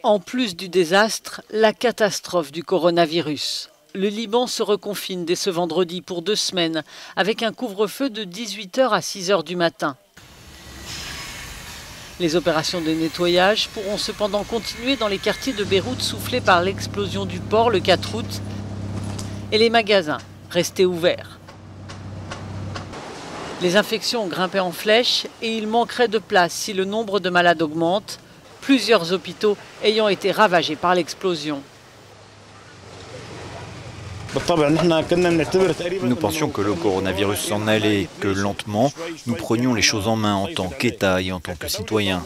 En plus du désastre, la catastrophe du coronavirus. Le Liban se reconfine dès ce vendredi pour 2 semaines, avec un couvre-feu de 18h à 6h du matin. Les opérations de nettoyage pourront cependant continuer dans les quartiers de Beyrouth soufflés par l'explosion du port le 4 août et les magasins restés ouverts. Les infections ont grimpé en flèche et il manquerait de place si le nombre de malades augmente, plusieurs hôpitaux ayant été ravagés par l'explosion. Nous pensions que le coronavirus s'en allait et que lentement, nous prenions les choses en main en tant qu'État et en tant que citoyens.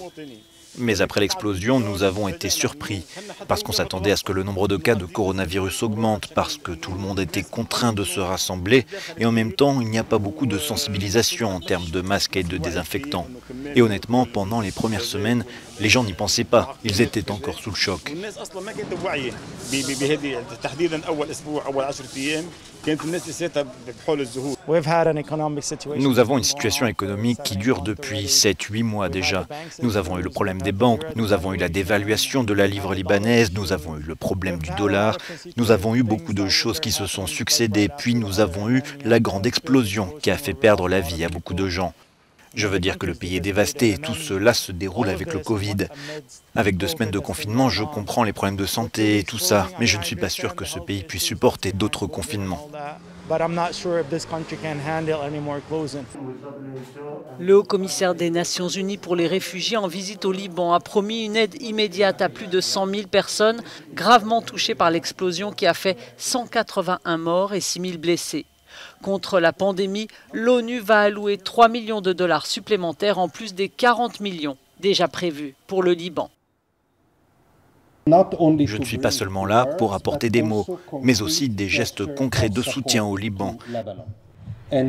Mais après l'explosion, nous avons été surpris parce qu'on s'attendait à ce que le nombre de cas de coronavirus augmente, parce que tout le monde était contraint de se rassembler et en même temps, il n'y a pas beaucoup de sensibilisation en termes de masques et de désinfectants. Et honnêtement, pendant les premières semaines, les gens n'y pensaient pas, ils étaient encore sous le choc. Nous avons une situation économique qui dure depuis 7-8 mois déjà. Nous avons eu le problème des banques, nous avons eu la dévaluation de la livre libanaise, nous avons eu le problème du dollar, nous avons eu beaucoup de choses qui se sont succédées, puis nous avons eu la grande explosion qui a fait perdre la vie à beaucoup de gens. Je veux dire que le pays est dévasté et tout cela se déroule avec le Covid. Avec 2 semaines de confinement, je comprends les problèmes de santé et tout ça, mais je ne suis pas sûr que ce pays puisse supporter d'autres confinements. Le haut-commissaire des Nations Unies pour les réfugiés en visite au Liban a promis une aide immédiate à plus de 100 000 personnes gravement touchées par l'explosion qui a fait 181 morts et 6 000 blessés. Contre la pandémie, l'ONU va allouer 3 millions de dollars supplémentaires en plus des 40 millions déjà prévus pour le Liban. Je ne suis pas seulement là pour apporter des mots, mais aussi des gestes concrets de soutien au Liban. L'un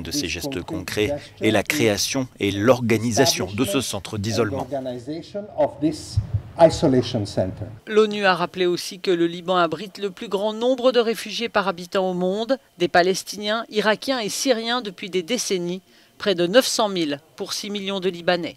de ces gestes concrets est la création et l'organisation de ce centre d'isolement. L'ONU a rappelé aussi que le Liban abrite le plus grand nombre de réfugiés par habitant au monde, des Palestiniens, Irakiens et Syriens depuis des décennies, près de 900 000 pour 6 millions de Libanais.